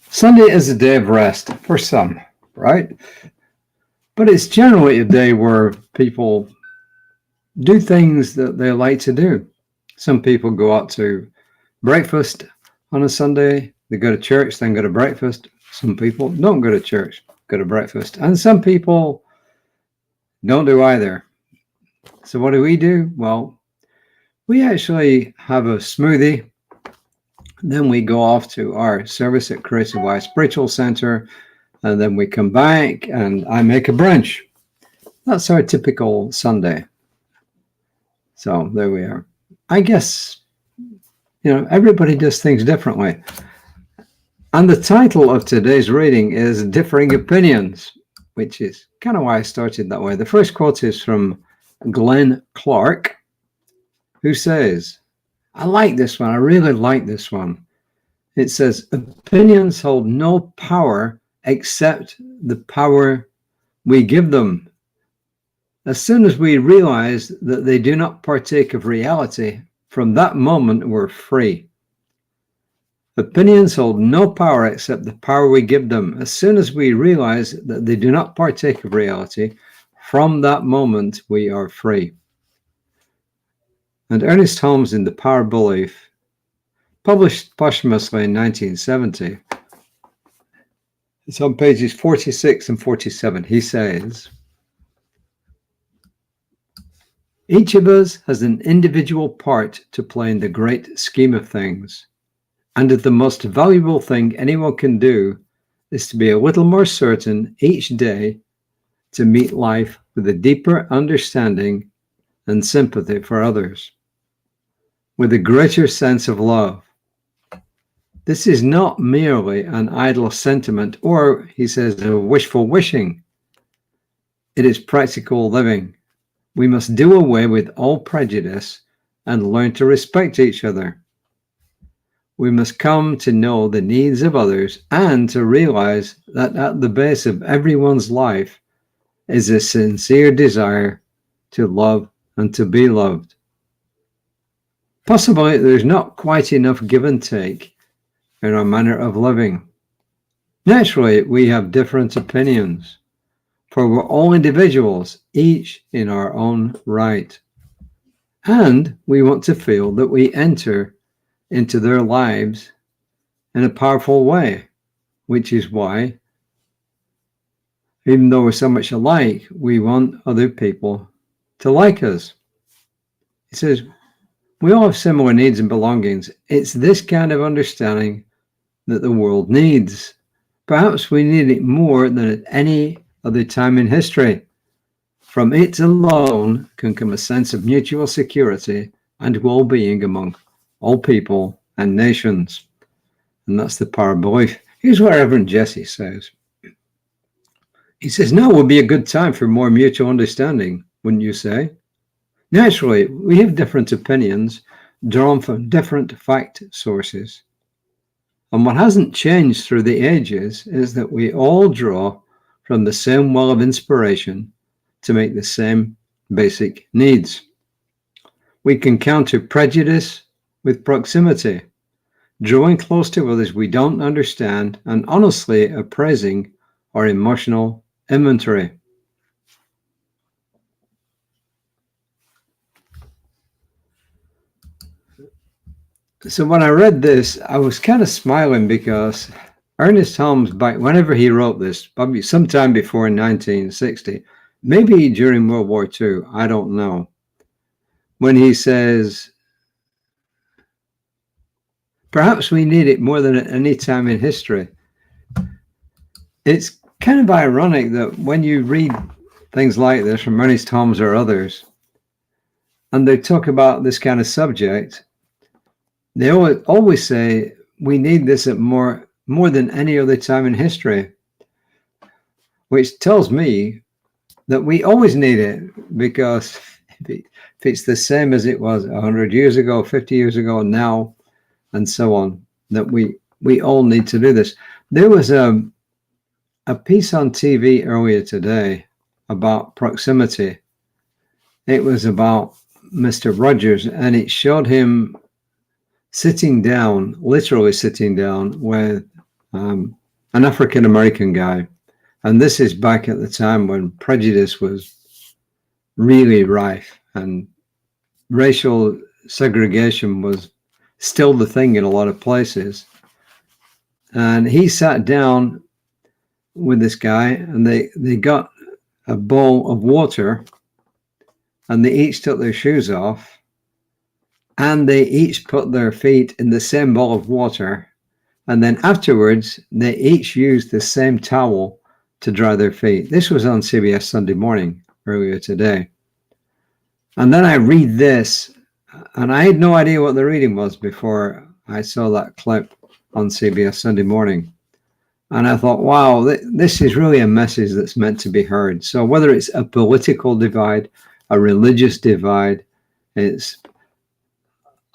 Sunday is a day of rest for some, right? But it's generally a day where people do things that they like to do. Some people go out to breakfast on a Sunday. They go to church, then go to breakfast. Some people don't go to church, go to breakfast. And some people don't do either. So what do? Well, we actually have a smoothie. Then we go off to our service at Creative Life Spiritual Center. And then we come back and I make a brunch. That's our typical Sunday. So there we are. I guess, everybody does things differently. And the title of today's reading is Differing Opinions, which is kind of why I started that way. The first quote is from Glenn Clark, who says, I like this one. I really like this one. It says, opinions hold no power except the power we give them. As soon as we realize that they do not partake of reality, from that moment we're free. Opinions hold no power except the power we give them. As soon as we realize that they do not partake of reality, from that moment we are free. And Ernest Holmes in The Power of Belief, published posthumously in 1970, it's on pages 46 and 47. He says, each of us has an individual part to play in the great scheme of things. And the most valuable thing anyone can do is to be a little more certain each day to meet life with a deeper understanding and sympathy for others, with a greater sense of love. This is not merely an idle sentiment or, he says, a wishful wishing. It is practical living. We must do away with all prejudice and learn to respect each other. We must come to know the needs of others and to realize that at the base of everyone's life is a sincere desire to love and to be loved. Possibly there's not quite enough give and take in our manner of living. Naturally, we have different opinions, for we're all individuals, each in our own right. And we want to feel that we enter into their lives in a powerful way, which is why, even though we're so much alike, we want other people to like us. He says, we all have similar needs and belongings. It's this kind of understanding that the world needs. Perhaps we need it more than at any other time in history. From it alone can come a sense of mutual security and well-being among all people and nations. And that's the power of belief. Here's what Reverend Jesse says. He says, now would be a good time for more mutual understanding, wouldn't you say? Naturally, we have different opinions drawn from different fact sources. And what hasn't changed through the ages is that we all draw from the same well of inspiration to make the same basic needs. We can counter prejudice with proximity, drawing close to others we don't understand, and honestly appraising our emotional inventory. So when I read this, I was kind of smiling because Ernest Holmes, back whenever he wrote this, probably sometime before 1960, maybe during World War II, I don't know, when he says, perhaps we need it more than at any time in history. It's kind of ironic that when you read things like this from Ernest Holmes or others, and they talk about this kind of subject, they always say we need this at more than any other time in history, which tells me that we always need it, because if it's the same as it was 100 years ago, 50 years ago, now, and so on, that we all need to do this. There was a piece on TV earlier today about proximity. It was about Mr. Rogers, and it showed him sitting down, literally sitting down with an African-American guy. And this is back at the time when prejudice was really rife and racial segregation was still the thing in a lot of places. And he sat down with this guy, and they got a bowl of water, and they each took their shoes off, and they each put their feet in the same bowl of water, and then afterwards they each used the same towel to dry their feet. This was on CBS Sunday Morning earlier today. And then I read this, and I had no idea what the reading was before I saw that clip on CBS Sunday Morning. And I thought, wow, this is really a message that's meant to be heard. So whether it's a political divide, a religious divide, it's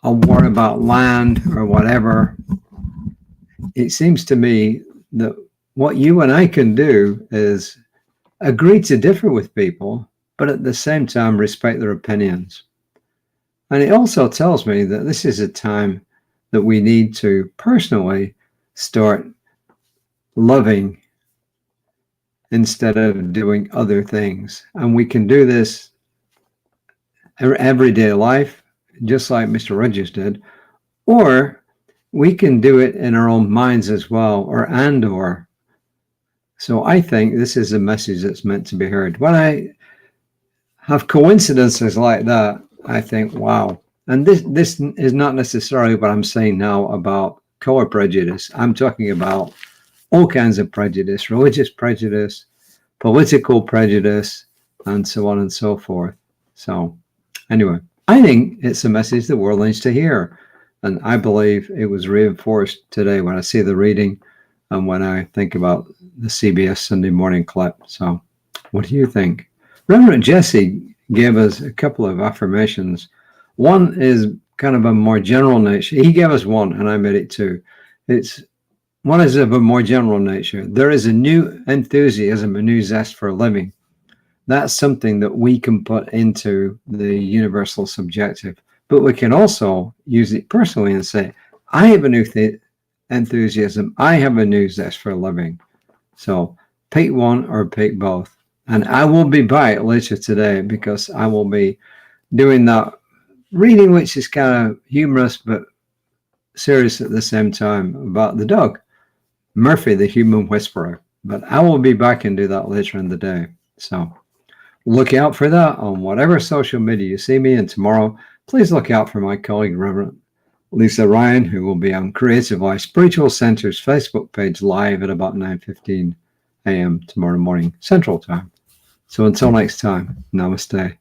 a war about land or whatever, it seems to me that what you and I can do is agree to differ with people, but at the same time respect their opinions. And it also tells me that this is a time that we need to personally start loving instead of doing other things. And we can do this in everyday life, just like Mr. Rogers did, or we can do it in our own minds as well, or. So I think this is a message that's meant to be heard. When I have coincidences like that, I think, wow. And this is not necessarily what I'm saying now about color prejudice. I'm talking about all kinds of prejudice, religious prejudice, political prejudice, and so on and so forth. So anyway, I think it's a message the world needs to hear. And I believe it was reinforced today when I see the reading and when I think about the CBS Sunday Morning clip. So what do you think? Reverend Jesse gave us a couple of affirmations. One is kind of a more general nature. He gave us one, and I made it too. One is of a more general nature. There is a new enthusiasm, a new zest for living. That's something that we can put into the universal subjective. But we can also use it personally and say, I have a new enthusiasm. I have a new zest for living. So pick one or pick both. And I will be back later today because I will be doing that reading, which is kind of humorous but serious at the same time, about the dog, Murphy, the human whisperer. But I will be back and do that later in the day. So look out for that on whatever social media you see me. And tomorrow, please look out for my colleague, Reverend Lisa Ryan, who will be on Creative Life Spiritual Center's Facebook page live at about 9:15 a.m. tomorrow morning, Central Time. So until next time, namaste.